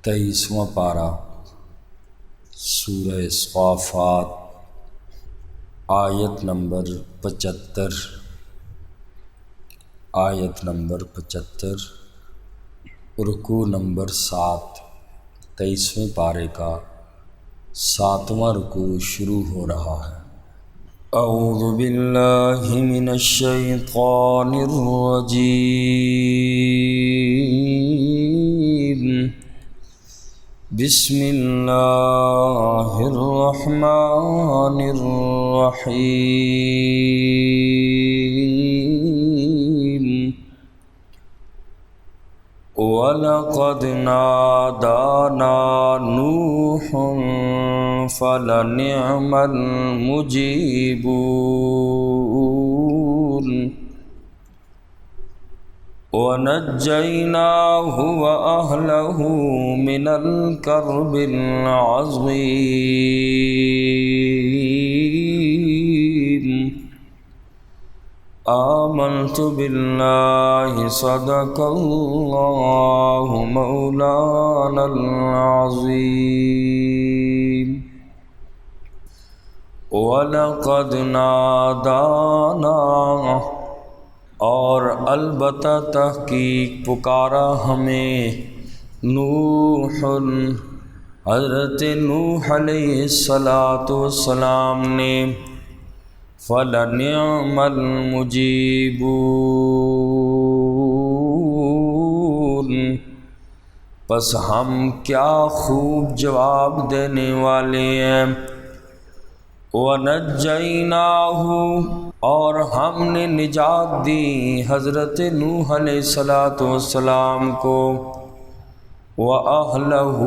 23واں پارہ سورہ صافات آیت نمبر 75 رکوع نمبر 7 23ویں پارے کا 7واں رکوع شروع ہو رہا ہے۔ اعوذ باللہ من الشیطان الرجیم، بسم اللہ الرحمن الرحیم، وَلَقَدْ نَادَانَا نُوحٌ فَلَنِعْمَ الْمُجِيبُونَ، وَنَجَّيْنَاهُ وَأَهْلَهُ مِنَ الْكَرْبِ الْعَظِيمِ۔ آمنت باللہ صدق اللہ مولانا العظیم، وَلَقَدْ نَادَانَا، اور البتہ تحقیق پکارا ہمیں، نوح، حضرت نوح علیہ السلام نے، فَلَنِعْمَ الْمُجِيبُونَ، پس ہم کیا خوب جواب دینے والے ہیں، وَنَجَّيْنَاهُ، اور ہم نے نجات دی حضرت نوح علیہ السلام کو، وَأَهْلَهُ،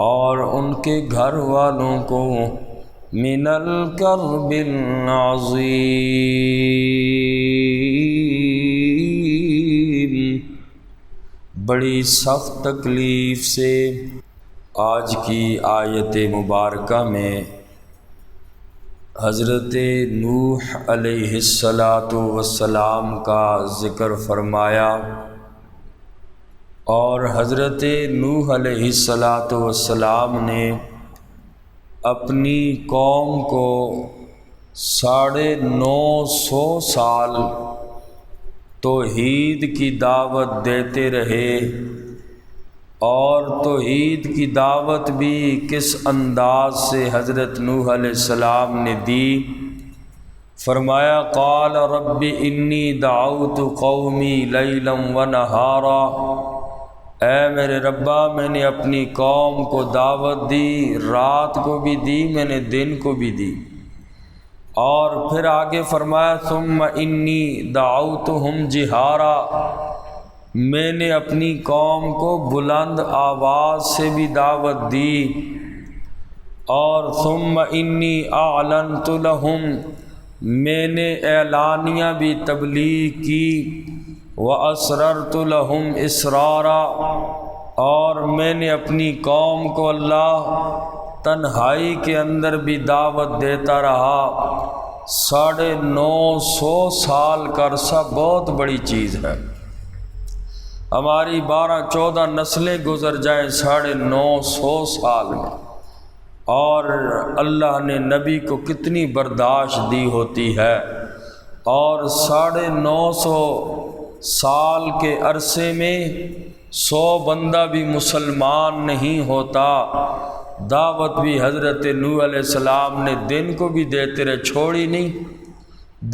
اور ان کے گھر والوں کو، من الکرب العظیم، بڑی سخت تکلیف سے۔ آج کی آیت مبارکہ میں حضرت نوح علیہ السلام کا ذکر فرمایا، اور حضرت نوح علیہ السلام نے اپنی قوم کو 950 سال توحید کی دعوت دیتے رہے، اور توحید کی دعوت بھی کس انداز سے حضرت نوح علیہ السلام نے دی؟ فرمایا، قال رب انی دعوت قومی لیلا ونہارا، اے میرے ربا، میں نے اپنی قوم کو دعوت دی، رات کو بھی دی، میں نے دن کو بھی دی۔ اور پھر آگے فرمایا، ثم انی دعوتہم جہارا، میں نے اپنی قوم کو بلند آواز سے بھی دعوت دی، اور ثم انی اعلنت لہم، میں نے اعلانیہ بھی تبلیغ کی، وَأَسْرَرْتُ لَهُمْ إِسْرَارًا، اور میں نے اپنی قوم کو اللہ تنہائی کے اندر بھی دعوت دیتا رہا۔ 950 سال کا عرصہ بہت بڑی چیز ہے، ہماری 12-14 نسلیں گزر جائیں 950 سال میں، اور اللہ نے نبی کو کتنی برداشت دی ہوتی ہے، اور 950 سال کے عرصے میں 100 بندہ بھی مسلمان نہیں ہوتا۔ دعوت بھی حضرت نوح علیہ السلام نے دن کو بھی دیتے رہے، چھوڑی نہیں،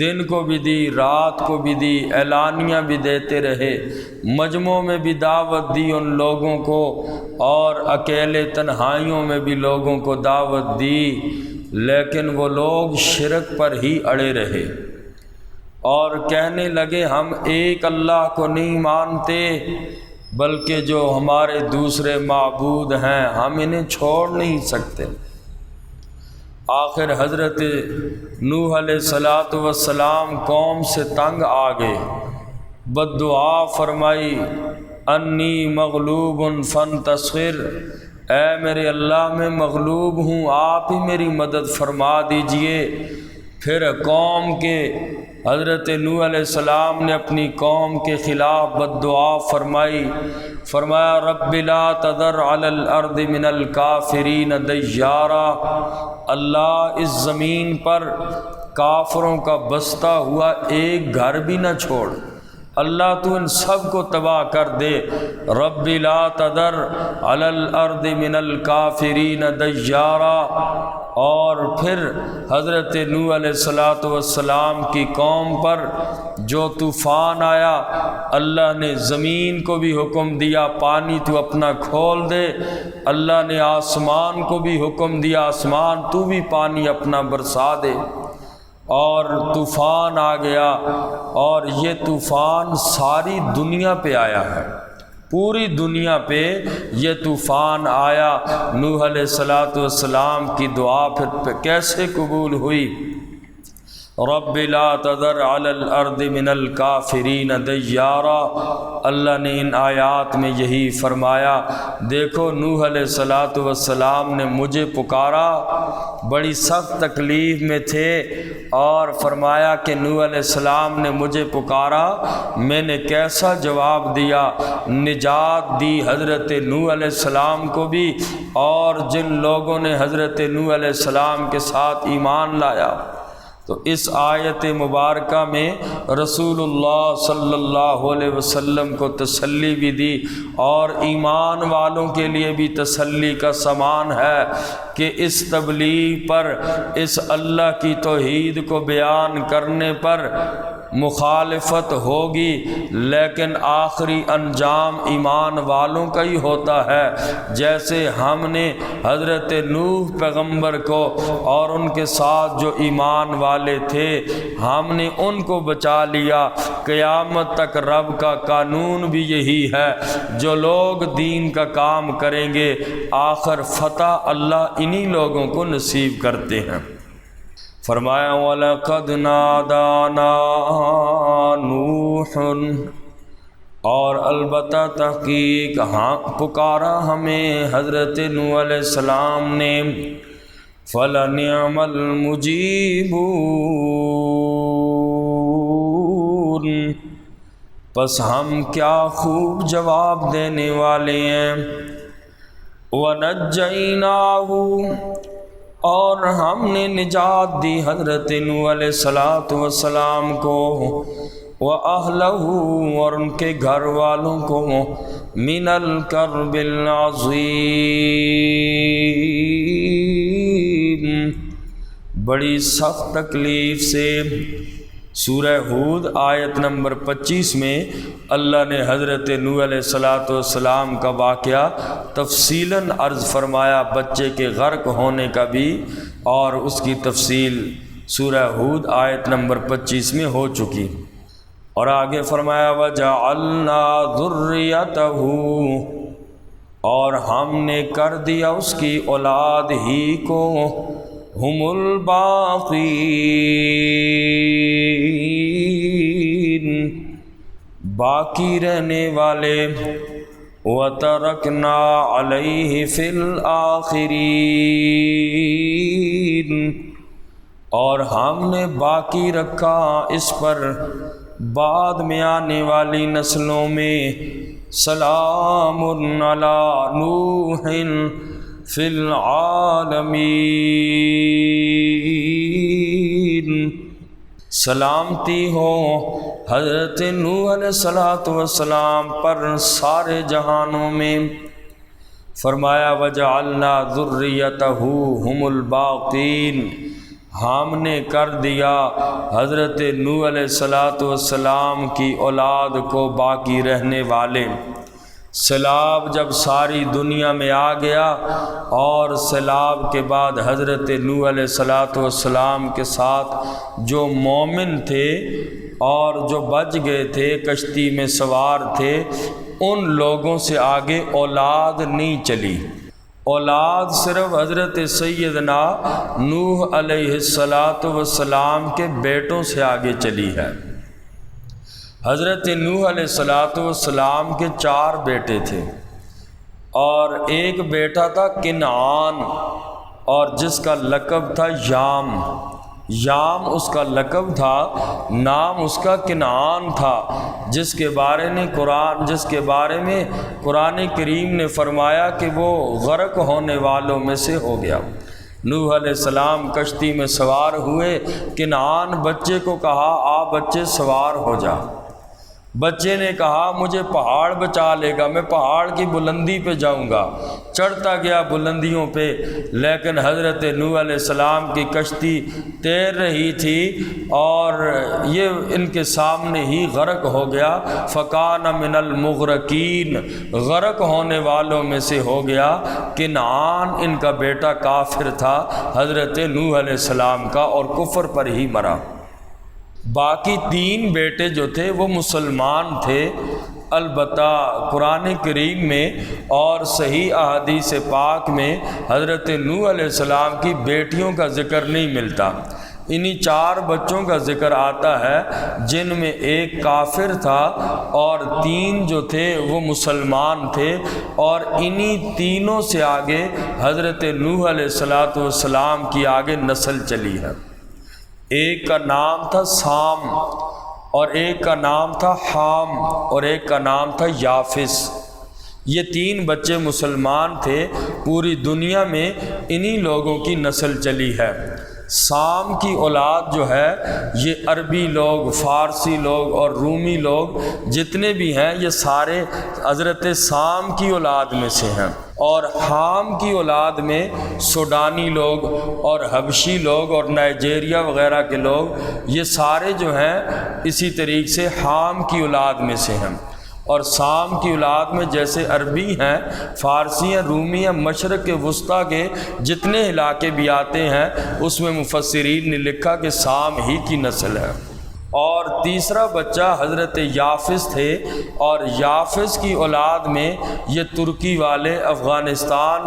دن کو بھی دی، رات کو بھی دی، اعلانیہ بھی دیتے رہے، مجمعوں میں بھی دعوت دی ان لوگوں کو، اور اکیلے تنہائیوں میں بھی لوگوں کو دعوت دی، لیکن وہ لوگ شرک پر ہی اڑے رہے، اور کہنے لگے ہم ایک اللہ کو نہیں مانتے، بلکہ جو ہمارے دوسرے معبود ہیں ہم انہیں چھوڑ نہیں سکتے۔ آخر حضرت نوح علیہ السلام قوم سے تنگ آ گئے، بددعا فرمائی، انی مغلوب فانتصر، اے میرے اللہ میں مغلوب ہوں، آپ ہی میری مدد فرما دیجئے۔ پھر قوم کے حضرت نوح علیہ السلام نے اپنی قوم کے خلاف بد دعا فرمائی، فرمایا رب لا تذر علی الارض من الکافرین دیارا، اللہ اس زمین پر کافروں کا بستا ہوا ایک گھر بھی نہ چھوڑ، اللہ تو ان سب کو تباہ کر دے۔ رب لا تذر علی الارض من الکافرین دیارا۔ اور پھر حضرت نوح علیہ السلام کی قوم پر جو طوفان آیا، اللہ نے زمین کو بھی حکم دیا پانی تو اپنا کھول دے، اللہ نے آسمان کو بھی حکم دیا آسمان تو بھی پانی اپنا برسا دے، اور طوفان آ گیا۔ اور یہ طوفان ساری دنیا پہ آیا ہے، پوری دنیا پہ یہ طوفان آیا۔ نوح علیہ السلام کی دعا پھر کیسے قبول ہوئی؟ رب لا تذر علی الارض من الکافرین دیارا۔ اللہ نے ان آیات میں یہی فرمایا، دیکھو نوح علیہ السلام نے مجھے پکارا، بڑی سخت تکلیف میں تھے، اور فرمایا کہ نوح علیہ السلام نے مجھے پکارا، میں نے کیسا جواب دیا، نجات دی حضرت نوح علیہ السلام کو بھی اور جن لوگوں نے حضرت نوح علیہ السلام کے ساتھ ایمان لایا۔ تو اس آیت مبارکہ میں رسول اللہ صلی اللہ علیہ وسلم کو تسلی بھی دی، اور ایمان والوں کے لیے بھی تسلی کا سامان ہے کہ اس تبلیغ پر، اس اللہ کی توحید کو بیان کرنے پر مخالفت ہوگی، لیکن آخری انجام ایمان والوں کا ہی ہوتا ہے۔ جیسے ہم نے حضرت نوح پیغمبر کو اور ان کے ساتھ جو ایمان والے تھے، ہم نے ان کو بچا لیا، قیامت تک رب کا قانون بھی یہی ہے، جو لوگ دین کا کام کریں گے آخر فتح اللہ انہی لوگوں کو نصیب کرتے ہیں۔ فرمایا وَلَقَدْ نَادَانَا نُوحٌ، اور البتہ تحقیق ہاں پکارا ہمیں حضرت نوح علیہ السلام نے، فَلَنِعْمَ الْمُجِيبُونَ، پس ہم کیا خوب جواب دینے والے ہیں۔ وَنَجَّيْنَاهُ، اور ہم نے نجات دی حضرت نوح علیہ السلام کو، وَأَهْلَهُ، اور ان کے گھر والوں کو، مِنَ الْكَرْبِ الْعَظِيمِ، بڑی سخت تکلیف سے۔ سورہ ہود آیت نمبر 25 میں اللہ نے حضرت نوح علیہ السلام کا واقعہ تفصیلاً عرض فرمایا، بچے کے غرق ہونے کا بھی، اور اس کی تفصیل سورہ ہود آیت نمبر 25 میں ہو چکی۔ اور آگے فرمایا وَجَعَلْنَا ذُرِّيَّتَهُ، اور ہم نے کر دیا اس کی اولاد ہی کو، ہم الباقین، باقی رہنے والے، وَتَرَكْنَا عَلَيْهِ فِي الْآخِرِينَ، اور ہم نے باقی رکھا اس پر بعد میں آنے والی نسلوں میں، سلام علی نوح فی العالمین، سلامتی ہو حضرت نوح علیہ السلام پر سارے جہانوں میں۔ فرمایا وجعلنا ذریتہ ہم الباقین، ہم نے کر دیا حضرت نوح علیہ السلام کی اولاد کو باقی رہنے والے۔ سیلاب جب ساری دنیا میں آ گیا، اور سیلاب کے بعد حضرت نوح علیہ السلام کے ساتھ جو مومن تھے اور جو بچ گئے تھے، کشتی میں سوار تھے، ان لوگوں سے آگے اولاد نہیں چلی، اولاد صرف حضرت سیدنا نوح علیہ السلام کے بیٹوں سے آگے چلی ہے۔ حضرت نوح علیہ السلام کے 4 بیٹے تھے، اور ایک بیٹا تھا کنعان، اور جس کا لقب تھا یام، یام اس کا لقب تھا، نام اس کا کنعان تھا، جس کے بارے میں قرآن کریم نے فرمایا کہ وہ غرق ہونے والوں میں سے ہو گیا۔ نوح علیہ السلام کشتی میں سوار ہوئے، کنعان بچے کو کہا آ بچے سوار ہو جا۔ بچے نے کہا مجھے پہاڑ بچا لے گا، میں پہاڑ کی بلندی پہ جاؤں گا۔ چڑھتا گیا بلندیوں پہ، لیکن حضرت نوح علیہ السلام کی کشتی تیر رہی تھی اور یہ ان کے سامنے ہی غرق ہو گیا۔ فکان من المغرقین، غرق ہونے والوں میں سے ہو گیا۔ کنعان ان کا بیٹا کافر تھا حضرت نوح علیہ السلام کا، اور کفر پر ہی مرا۔ باقی 3 بیٹے جو تھے وہ مسلمان تھے۔ البتہ قرآن کریم میں اور صحیح احادیث پاک میں حضرت نوح علیہ السلام کی بیٹیوں کا ذکر نہیں ملتا۔ انہی 4 بچوں کا ذکر آتا ہے، جن میں ایک کافر تھا اور 3 جو تھے وہ مسلمان تھے، اور انہی تینوں سے آگے حضرت نوح علیہ السلام کی آگے نسل چلی ہے۔ ایک کا نام تھا سام، اور ایک کا نام تھا حام، اور ایک کا نام تھا یافس۔ یہ 3 بچے مسلمان تھے۔ پوری دنیا میں انہی لوگوں کی نسل چلی ہے۔ سام کی اولاد جو ہے یہ عربی لوگ، فارسی لوگ اور رومی لوگ جتنے بھی ہیں یہ سارے حضرت سام کی اولاد میں سے ہیں، اور حام کی اولاد میں سوڈانی لوگ اور حبشی لوگ اور نائجیریا وغیرہ کے لوگ، یہ سارے جو ہیں اسی طریقے سے حام کی اولاد میں سے ہیں۔ اور سام کی اولاد میں جیسے عربی ہیں، فارسی ہیں، رومی ہیں، مشرق وسطیٰ کے جتنے علاقے بھی آتے ہیں اس میں مفسرین نے لکھا کہ سام ہی کی نسل ہے۔ اور تیسرا بچہ حضرت یافس تھے، اور یافس کی اولاد میں یہ ترکی والے، افغانستان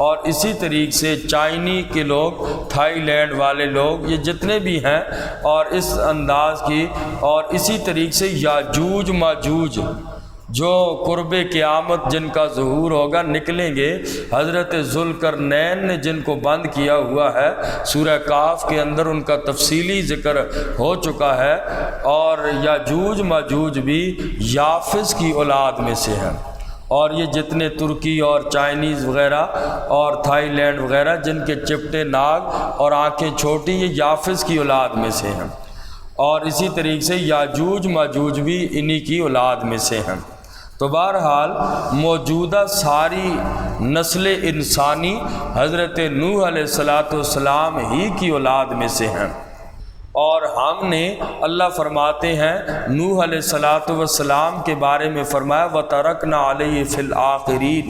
اور اسی طریقے سے چائنی کے لوگ، تھائی لینڈ والے لوگ، یہ جتنے بھی ہیں اور اس انداز کی، اور اسی طریقے سے یاجوج ماجوج جو قرب قیامت جن کا ظہور ہوگا نکلیں گے۔ حضرت ذوالقرنین نے جن کو بند کیا ہوا ہے، سورہ کہف کے اندر ان کا تفصیلی ذکر ہو چکا ہے، اور یاجوج ماجوج بھی یافس کی اولاد میں سے ہیں۔ اور یہ جتنے ترکی اور چائنیز وغیرہ اور تھائی لینڈ وغیرہ جن کے چپٹے ناک اور آنکھیں چھوٹی، یہ یافس کی اولاد میں سے ہیں، اور اسی طریقے سے یاجوج ماجوج بھی انہی کی اولاد میں سے ہیں۔ تو بہرحال موجودہ ساری نسل انسانی حضرت نوح علیہ السلام ہی کی اولاد میں سے ہیں۔ اور ہم نے، اللہ فرماتے ہیں نوح علیہ السلام کے بارے میں فرمایا وَتَرَكْنَا عَلَيْهِ فِي الْآخِرِينَ،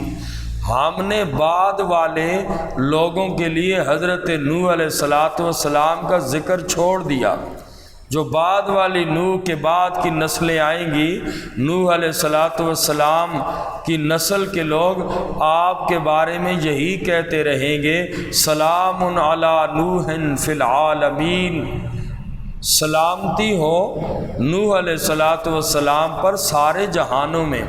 ہم نے بعد والے لوگوں کے لیے حضرت نوح علیہ السلام کا ذکر چھوڑ دیا۔ جو بعد والی نوح کے بعد کی نسلیں آئیں گی، نوح علیہ السلام کی نسل کے لوگ آپ کے بارے میں یہی کہتے رہیں گے سلام علی نوح فی العالمین، سلامتی ہو نوح علیہ السلام پر سارے جہانوں میں،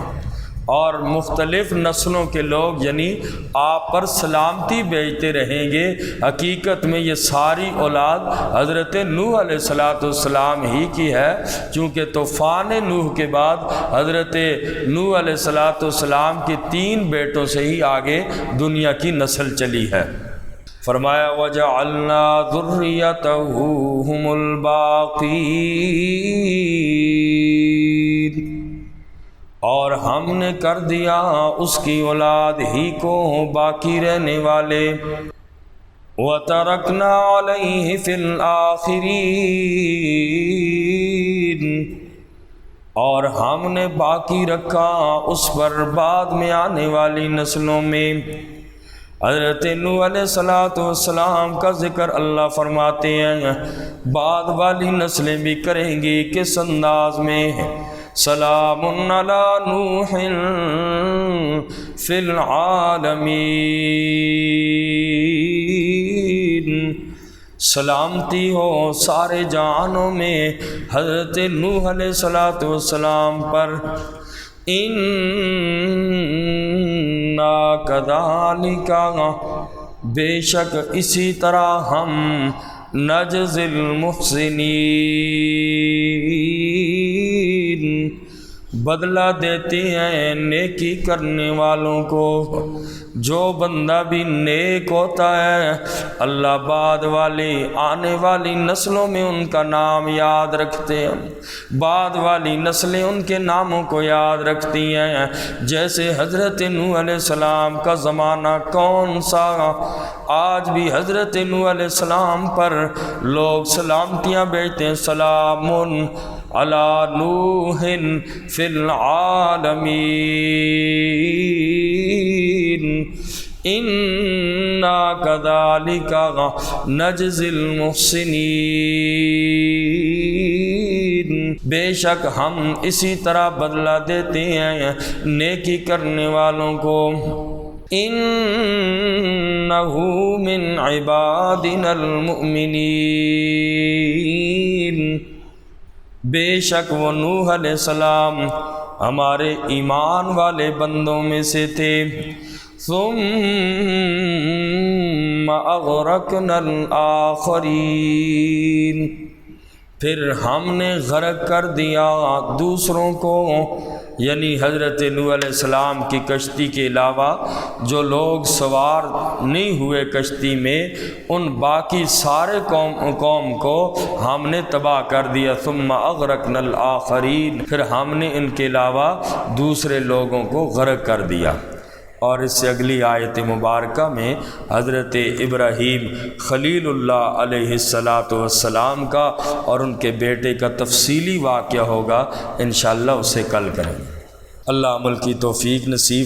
اور مختلف نسلوں کے لوگ یعنی آپ پر سلامتی بھیجتے رہیں گے۔ حقیقت میں یہ ساری اولاد حضرت نوح علیہ السلام ہی کی ہے، چونکہ طوفان نوح کے بعد حضرت نوح علیہ السلام کے 3 بیٹوں سے ہی آگے دنیا کی نسل چلی ہے۔ فرمایا وَجَعَلْنَا ذُرِّيَّتَهُ هُمُ الْبَاقِينَ، اور ہم نے کر دیا اس کی اولاد ہی کو باقی رہنے والے۔ وَتَرَكْنَا عَلَيْهِ فِي الْآخِرِينَ، اور ہم نے باقی رکھا اس پر بعد میں آنے والی نسلوں میں۔ حضرت نوح علیہ السلام کا ذکر اللہ فرماتے ہیں بعد والی نسلیں بھی کریں گی کس انداز میں، سلام علی نوح فی العالمین، سلامتی ہو سارے جہانوں میں حضرت نوح علیہ السلام پر۔ اِنَّا كَذَلِكَ، بے شک اسی طرح ہم نجزی المحسنین، بدلہ دیتے ہیں نیکی کرنے والوں کو۔ جو بندہ بھی نیک ہوتا ہے اللہ بعد والی آنے والی نسلوں میں ان کا نام یاد رکھتے ہیں، بعد والی نسلیں ان کے ناموں کو یاد رکھتی ہیں۔ جیسے حضرت نوح علیہ السلام کا زمانہ کون سا، آج بھی حضرت نوح علیہ السلام پر لوگ سلامتیاں بھیجتے ہیں، سلام علی نوح فی العالمین انا کذالک نجزی المحسنین، بے شک ہم اسی طرح بدلہ دیتے ہیں نیکی کرنے والوں کو۔ انہ من عبادنا المؤمنین، بے شک وہ نوح علیہ السلام ہمارے ایمان والے بندوں میں سے تھے۔ ثم اغرقنا الآخرین، پھر ہم نے غرق کر دیا دوسروں کو، یعنی حضرت نوح علیہ السلام کی کشتی کے علاوہ جو لوگ سوار نہیں ہوئے کشتی میں، ان باقی سارے قوم کو ہم نے تباہ کر دیا۔ ثم اغرقنا الآخرین، پھر ہم نے ان کے علاوہ دوسرے لوگوں کو غرق کر دیا۔ اور اس سے اگلی آیت مبارکہ میں حضرت ابراہیم خلیل اللہ علیہ السلام کا اور ان کے بیٹے کا تفصیلی واقعہ ہوگا، انشاءاللہ اسے کل کریں گے۔ اللہ عمل کی توفیق نصیب